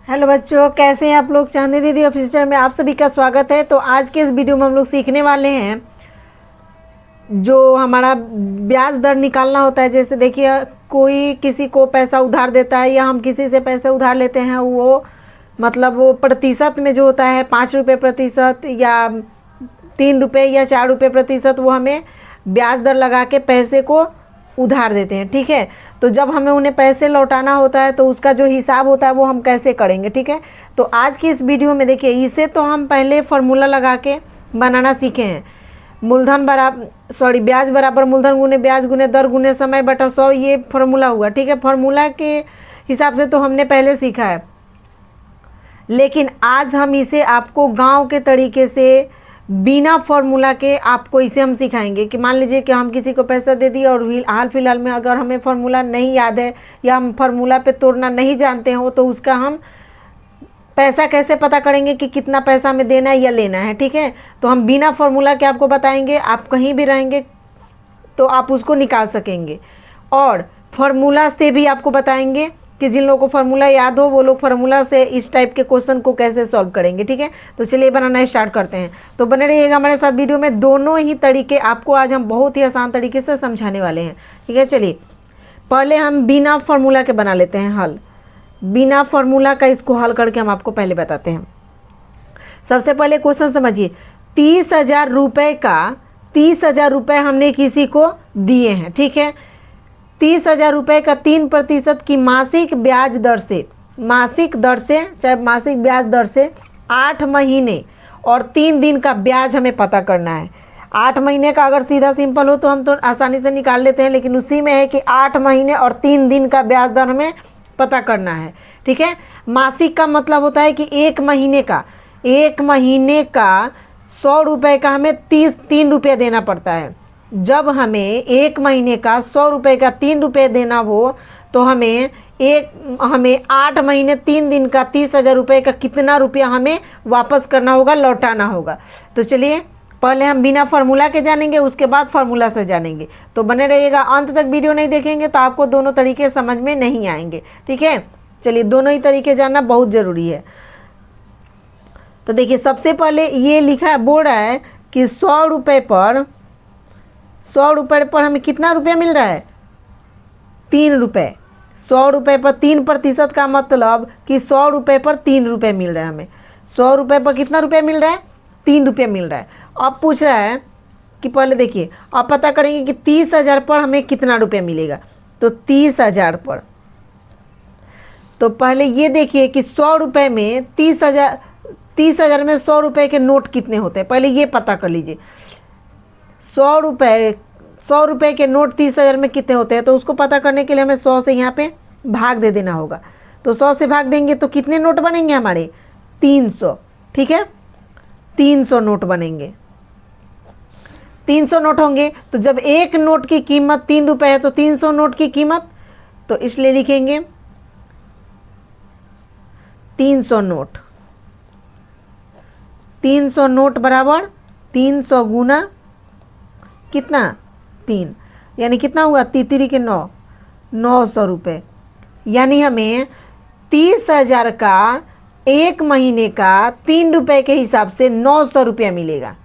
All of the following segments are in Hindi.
हेलो बच्चों, कैसे हैं आप लोग। चांदी दीदी ऑफिशियल में आप सभी का स्वागत है। तो आज के इस वीडियो में हम लोग सीखने वाले हैं जो हमारा ब्याज दर निकालना होता है। जैसे देखिए, कोई किसी को पैसा उधार देता है या हम किसी से पैसे उधार लेते हैं, वो मतलब वो प्रतिशत में जो होता है 5 रुपये प्रतिशत या 3 रुपये या 4 रुपये प्रतिशत, वो हमें ब्याज दर लगा के पैसे को उधार देते हैं। ठीक है, तो जब हमें उन्हें पैसे लौटाना होता है तो उसका जो हिसाब होता है वो हम कैसे करेंगे। ठीक है, तो आज की इस वीडियो में देखिए, इसे तो हम पहले फार्मूला लगा के बनाना सीखे हैं। ब्याज बराबर मूलधन गुने ब्याज गुने दर गुने समय बटा 100, ये फार्मूला हुआ। ठीक है, फार्मूला के हिसाब से तो हमने पहले सीखा है, लेकिन आज हम इसे आपको गांव के तरीके से बिना फार्मूला के आपको इसे हम सिखाएंगे। कि मान लीजिए कि हम किसी को पैसा दे दिए और हाल फिलहाल में अगर हमें फार्मूला नहीं याद है या हम फार्मूला पे तोड़ना नहीं जानते हो, तो उसका हम पैसा कैसे पता करेंगे कि कितना पैसा हमें देना है या लेना है। ठीक है, तो हम बिना फार्मूला के आपको बताएंगे, आप कहीं भी रहेंगे तो आप उसको निकाल सकेंगे। और फार्मूला से भी आपको बताएंगे कि जिन लोगों को फार्मूला याद हो वो लोग फार्मूला से इस टाइप के क्वेश्चन को कैसे सॉल्व करेंगे। ठीक है, तो चलिए बनाना स्टार्ट करते हैं। तो बने रहिएगा हमारे साथ वीडियो में। दोनों ही तरीके आपको आज हम बहुत ही आसान तरीके से समझाने वाले हैं। ठीक है, चलिए पहले हम बिना फार्मूला के बना लेते हैं हल। बिना फार्मूला का इसको हल करके हम आपको पहले बताते हैं। सबसे पहले क्वेश्चन समझिए, 30,000 रुपये का 30,000 रुपये हमने किसी को दिए हैं। ठीक है, 30,000 रुपये का 3% की मासिक ब्याज दर से चाहे मासिक ब्याज दर से 8 महीने और 3 दिन का ब्याज हमें पता करना है। 8 महीने का अगर सीधा सिंपल हो तो हम तो आसानी से निकाल लेते हैं, लेकिन उसी में है कि 8 महीने और 3 दिन का ब्याज दर हमें पता करना है। ठीक है, मासिक का मतलब होता है कि एक महीने का 100 रुपये का हमें 3 रुपये देना पड़ता है। जब हमें एक महीने का 100 रुपये का 3 रुपये देना हो तो हमें 8 महीने 3 दिन का 30,000 रुपये का कितना रुपया हमें वापस करना होगा, लौटाना होगा। तो चलिए पहले हम बिना फार्मूला के जानेंगे, उसके बाद फार्मूला से जानेंगे। तो बने रहिएगा, अंत तक वीडियो नहीं देखेंगे तो आपको दोनों तरीके समझ में नहीं आएंगे। ठीक है, चलिए दोनों ही तरीके जानना बहुत ज़रूरी है। तो देखिए, सबसे पहले ये लिखा बोल रहा है कि 100 रुपये पर हमें कितना रुपया मिल रहा है, 3 रुपये। 100 रुपये पर 3% का मतलब कि 100 रुपये पर 3 रुपये मिल रहा है हमें। 100 रुपये पर कितना रुपया मिल रहा है, 3 रुपये मिल रहा है। अब पूछ रहा है कि पहले देखिए, अब पता करेंगे कि 30,000 पर हमें कितना रुपया मिलेगा। तो 30,000 पर, तो पहले ये देखिए कि 100 रुपये में 30,000 में 100 रुपये के नोट कितने होते हैं, पहले ये पता कर लीजिए। 100 रुपये के नोट 30,000 में कितने होते हैं, तो उसको पता करने के लिए हमें 100 से यहाँ पे भाग दे देना होगा। तो 100 से भाग देंगे तो कितने नोट बनेंगे हमारे, 300। ठीक है, 300 नोट बनेंगे। 300 नोट होंगे, तो जब एक नोट की कीमत 3 रुपये है तो 300 नोट की कीमत, तो इसलिए लिखेंगे 300 नोट। 300 नोट बराबर 300 गुना कितना, 3, यानी कितना हुआ, 3 के 9, 900 रुपये। यानी हमें 30,000 का एक महीने का 3 रुपये के हिसाब से 900 रुपया मिलेगा।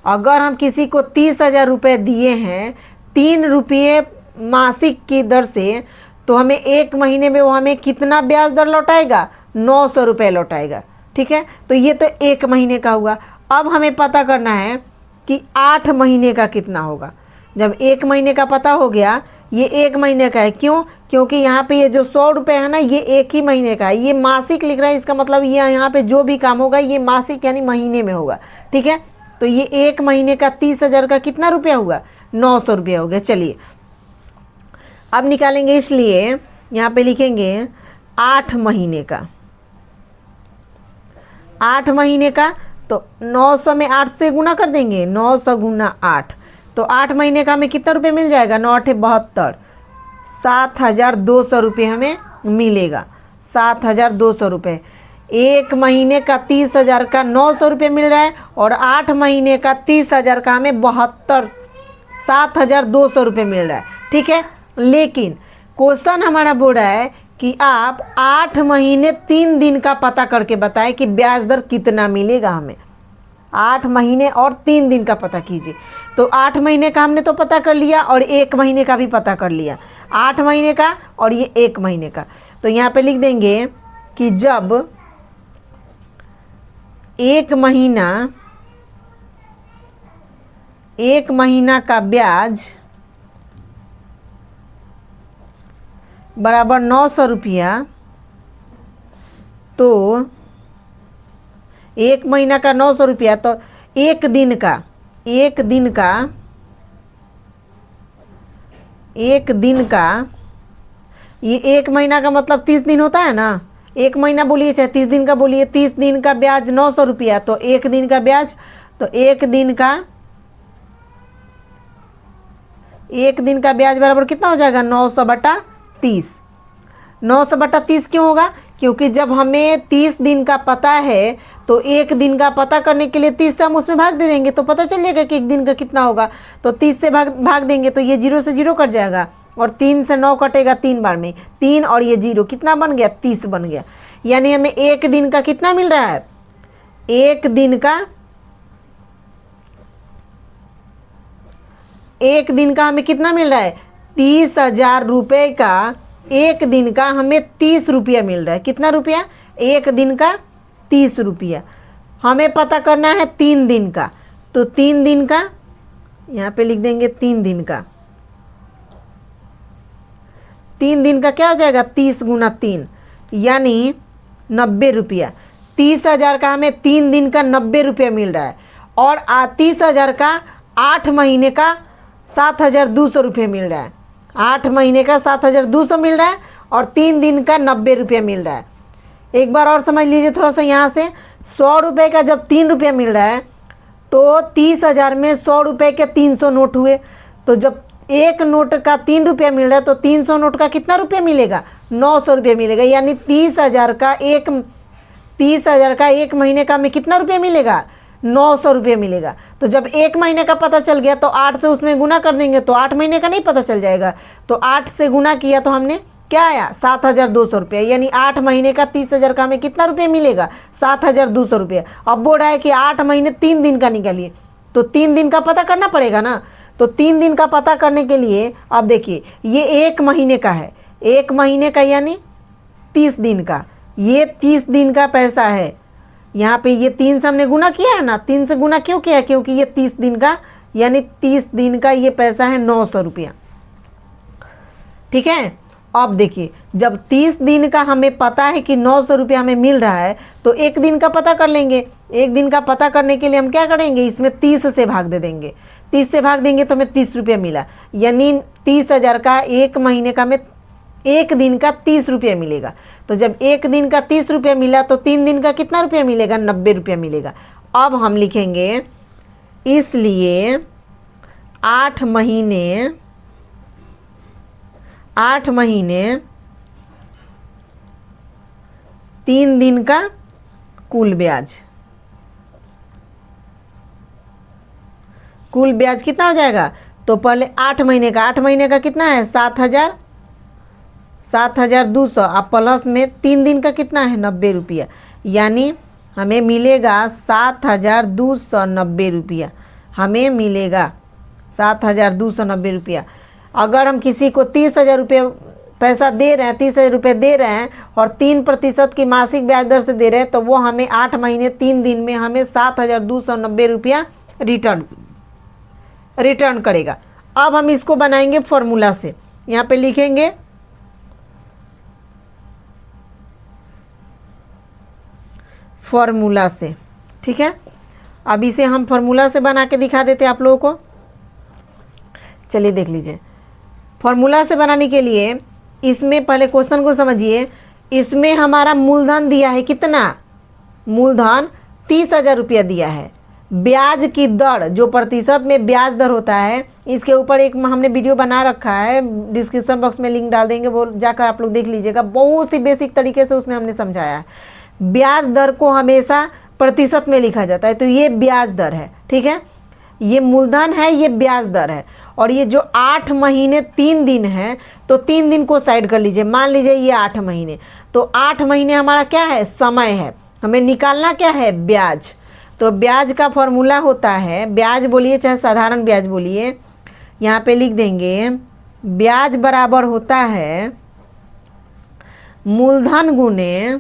अगर हम किसी को 30,000 रुपये दिए हैं 3 रुपये मासिक की दर से, तो हमें एक महीने में वो हमें कितना ब्याज दर लौटाएगा, 900 रुपये लौटाएगा। ठीक है, तो ये तो एक महीने का हुआ। अब हमें पता करना है कि 8 महीने का कितना होगा। जब एक महीने का पता हो गया, ये एक महीने का है, क्यों, क्योंकि यहाँ पे ये जो 100 रुपये है ना, ये एक ही महीने का है। ये मासिक लिख रहा है, इसका मतलब ये यहाँ पे जो भी काम होगा ये मासिक यानी महीने में होगा। ठीक है, तो ये एक महीने का 30,000 का कितना रुपया हुआ, 900 रुपया हो गया। चलिए अब निकालेंगे, इसलिए यहाँ पे लिखेंगे 8 महीने का। 8 महीने का, तो 900 में 8 से गुना कर देंगे, 900 गुना 8, तो 8 महीने का हमें कितना रुपये मिल जाएगा, 9 8 72, 7,200 रुपये हमें मिलेगा। 7,200 रुपये। एक महीने का 30,000 का 900 रुपये मिल रहा है, और 8 महीने का 30,000 का हमें 7,200 रुपये मिल रहा है। ठीक है, लेकिन क्वेश्चन हमारा बोल रहा है कि आप 8 महीने 3 दिन का पता करके बताएं कि ब्याज दर कितना मिलेगा हमें। 8 महीने और 3 दिन का पता कीजिए। तो 8 महीने का हमने तो पता कर लिया और 1 महीने का भी पता कर लिया। 8 महीने का और ये 1 महीने का। तो यहाँ पे लिख देंगे कि जब 1 महीना का ब्याज बराबर 900 रुपया, तो 1 महीना का 900 रुपया, तो एक दिन का ये 1 महीना का मतलब 30 दिन होता है ना। 1 महीना बोलिए चाहे 30 दिन का बोलिए, 30 दिन का ब्याज 900 रुपया, तो 1 दिन का ब्याज, तो 1 दिन का ब्याज बराबर कितना हो जाएगा 900 बटा 30। 900 बटा 30 क्यों होगा? क्योंकि जब हमें 30 दिन का पता है तो 1 दिन का पता करने के लिए 30 से हम उसमें भाग दे देंगे तो पता चल जाएगा कि 1 दिन का कितना होगा। तो 30 से भाग देंगे तो ये 0 से 0 कट जाएगा और 3 से 9 कटेगा 3 बार में, 3 और ये 0 कितना बन गया 30 बन गया। यानी हमें 1 दिन का कितना मिल रहा है? 1 दिन का हमें कितना मिल रहा है? 30,000 रुपये का 1 दिन का हमें 30 रुपया मिल रहा है। कितना रुपया? 1 दिन का 30 रुपया। हमें पता करना है 3 दिन का, तो 3 दिन का यहाँ पे लिख देंगे 3 दिन का। 3 दिन का क्या हो जाएगा? 30 गुना 3 यानी 90 रुपया। 30,000 का हमें 3 दिन का 90 रुपया मिल रहा है और 30,000 का 8 महीने का 7,200 रुपये मिल रहा है। 8 महीने का 7,200 मिल रहा है और 3 दिन का 90 रुपया मिल रहा है। एक बार और समझ लीजिए थोड़ा सा यहाँ से, 100 रुपये का जब 3 रुपया मिल रहा है तो 30,000 में 100 रुपये के 300 नोट हुए। तो जब एक नोट का 3 रुपया मिल रहा है तो 300 नोट का कितना रुपया मिलेगा? 900 रुपया मिलेगा। यानी 30,000 का 1 महीने का हमें कितना रुपया मिलेगा? 900 रुपये मिलेगा। तो जब 1 महीने का पता चल गया तो 8 से उसमें गुना कर देंगे तो 8 महीने का नहीं पता चल जाएगा। तो 8 से गुना किया तो हमने क्या आया? 7,200 रुपये। यानी 8 महीने का 30,000 का हमें कितना रुपये मिलेगा? 7,200 रुपये। अब बोल रहा है कि 8 महीने 3 दिन का निकालिए, तो 3 दिन का पता करना पड़ेगा ना। तो 3 दिन का पता करने के लिए अब देखिए ये 1 महीने का है, 1 महीने का यानी 30 दिन का, ये 30 दिन का पैसा है। यहाँ पे ये 3 से हमने गुना किया है ना, 3 से गुना क्यों किया? क्योंकि ये 30 दिन का यानी 30 दिन का ये पैसा है 900 रुपया। ठीक है। अब देखिए जब 30 दिन का हमें पता है कि 900 रुपया हमें मिल रहा है तो 1 दिन का पता कर लेंगे। 1 दिन का पता करने के लिए हम क्या करेंगे? इसमें 30 से भाग दे देंगे। 30 से भाग देंगे तो हमें 30 रुपया मिला। यानी 30,000 का 1 महीने का हमें 1 दिन का 30 रुपया मिलेगा। तो जब 1 दिन का 30 रुपया मिला तो 3 दिन का कितना रुपया मिलेगा? 90 रुपया मिलेगा। अब हम लिखेंगे इसलिए 8 महीने 3 दिन का कुल ब्याज कितना हो जाएगा? तो पहले 8 महीने का कितना है? 7,200। अब प्लस में 3 दिन का कितना है? 90 रुपया। यानी हमें मिलेगा 7,290 रुपया। हमें मिलेगा 7,290 रुपया। अगर हम किसी को 30,000 रुपये पैसा दे रहे हैं, 30,000 रुपये दे रहे हैं और 3% की मासिक ब्याज दर से दे रहे हैं तो वो हमें 8 महीने 3 दिन में हमें 7,290 रुपया रिटर्न करेगा। अब हम इसको बनाएंगे फॉर्मूला से। यहाँ पे लिखेंगे फॉर्मूला से। ठीक है। अब इसे हम फॉर्मूला से बना के दिखा देते हैं आप लोगों को। चलिए देख लीजिए। फॉर्मूला से बनाने के लिए इसमें पहले क्वेश्चन को समझिए। इसमें हमारा मूलधन दिया है कितना? मूलधन 30,000 रुपया दिया है। ब्याज की दर जो प्रतिशत में ब्याज दर होता है, इसके ऊपर एक हमने वीडियो बना रखा है, डिस्क्रिप्शन बॉक्स में लिंक डाल देंगे, वो जाकर आप लोग देख लीजिएगा। बहुत ही बेसिक तरीके से उसमें हमने समझाया है। ब्याज दर को हमेशा प्रतिशत में लिखा जाता है, तो ये ब्याज दर है। ठीक है। ये मूलधन है, ये ब्याज दर है, और ये जो 8 महीने 3 दिन है, तो 3 दिन को साइड कर लीजिए। मान लीजिए ये 8 महीने, तो 8 महीने हमारा क्या है, समय है। हमें निकालना क्या है, ब्याज। तो ब्याज का फॉर्मूला होता है, ब्याज बोलिए चाहे साधारण ब्याज बोलिए, यहाँ पे लिख देंगे ब्याज बराबर होता है मूलधन गुने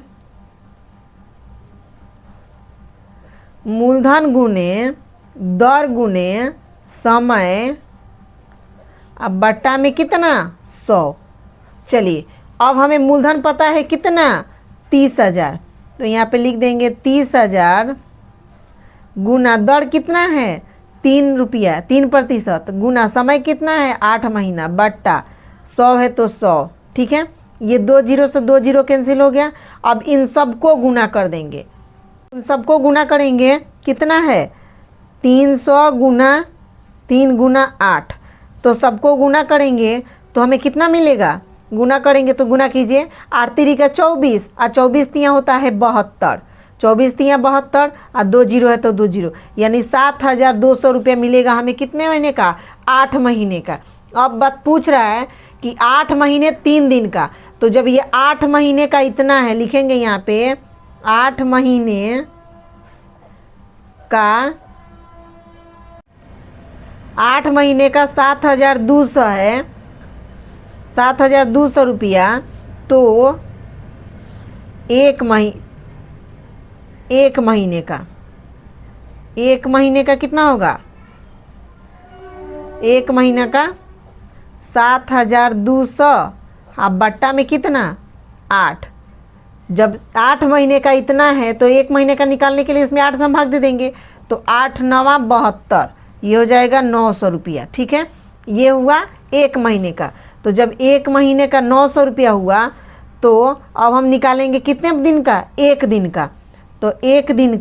दर गुने समय, अब बट्टा में कितना, 100। चलिए अब हमें मूलधन पता है कितना, 30,000, तो यहाँ पे लिख देंगे 30,000 गुना दर कितना है, 3 रुपया 3%, गुना समय कितना है, 8 महीना, बट्टा 100 है तो 100। ठीक है, ये 2 जीरो से 2 जीरो कैंसिल हो गया। अब इन सबको गुना कर देंगे, इन सबको गुना करेंगे, कितना है, 300 गुना 3 गुना 8, तो सबको गुना करेंगे तो हमें कितना मिलेगा, गुना करेंगे तो गुना कीजिए, 8 3 का 24, और 24 तियाँ होता है 72, 24 तियाँ 72, और 2 जीरो है तो 2 जीरो, यानी 7,200 रुपये मिलेगा हमें कितने महीने का, 8 महीने का। अब बात पूछ रहा है कि 8 महीने 3 दिन का, तो जब ये 8 महीने का इतना है, लिखेंगे यहाँ पे 8 महीने का 7,200 है, 7,200 रुपया, तो एक महीने का कितना होगा, एक महीना का 7,200, अब बट्टा में कितना, 8। जब 8 महीने का इतना है तो एक महीने का निकालने के लिए इसमें 8 से हम भाग दे देंगे, तो 8 9 72, ये हो जाएगा 900 रुपया। ठीक है, ये हुआ एक महीने का। तो जब एक महीने का 900 रुपया हुआ, तो अब हम निकालेंगे कितने दिन का, एक दिन का। तो एक दिन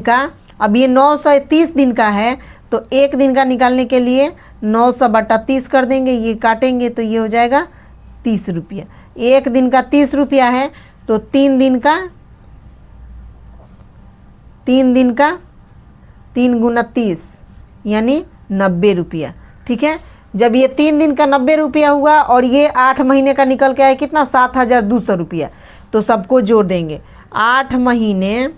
का अब ये 930 दिन का है, तो एक दिन का निकालने के लिए 900 बटा 30 कर देंगे, ये काटेंगे तो ये हो जाएगा 30 रुपया। एक दिन का 30 रुपया है, तो 3 दिन का 3 गुना 30 यानी 90 रुपया। ठीक है, जब ये 3 दिन का 90 रुपया हुआ और ये 8 महीने का निकल के आया कितना, 7,200 रुपया, तो सबको जोड़ देंगे। 8 महीने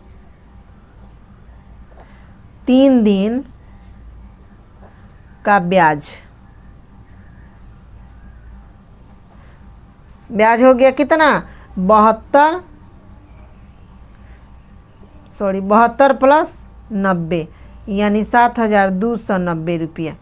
3 दिन का ब्याज हो गया कितना, 72 प्लस 90 यानी 7,290 रुपया।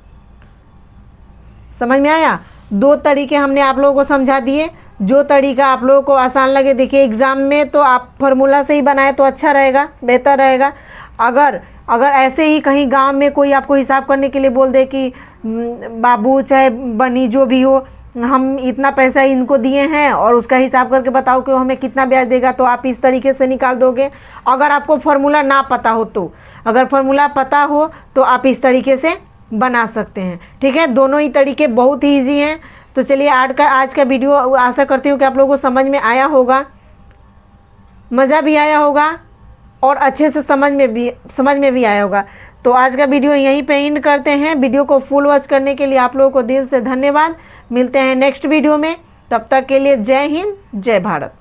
समझ में आया। 2 तरीके हमने आप लोगों को समझा दिए, जो तरीका आप लोगों को आसान लगे। देखिए एग्ज़ाम में तो आप फार्मूला से ही बनाए तो अच्छा रहेगा, बेहतर रहेगा। अगर ऐसे ही कहीं गांव में कोई आपको हिसाब करने के लिए बोल दे कि बाबू चाहे बनी जो भी हो, हम इतना पैसा इनको दिए हैं और उसका हिसाब करके बताओ कि वो हमें कितना ब्याज देगा, तो आप इस तरीके से निकाल दोगे। अगर आपको फार्मूला ना पता हो तो, अगर फार्मूला पता हो तो आप इस तरीके से बना सकते हैं। ठीक है, दोनों ही तरीके बहुत ही ईजी हैं। तो चलिए आज का वीडियो आशा करती हूँ कि आप लोगों को समझ में आया होगा, मज़ा भी आया होगा और अच्छे से समझ में भी आया होगा। तो आज का वीडियो यहीं पे एंड करते हैं। वीडियो को फुल वॉच करने के लिए आप लोगों को दिल से धन्यवाद। मिलते हैं नेक्स्ट वीडियो में, तब तक के लिए जय हिंद, जय भारत।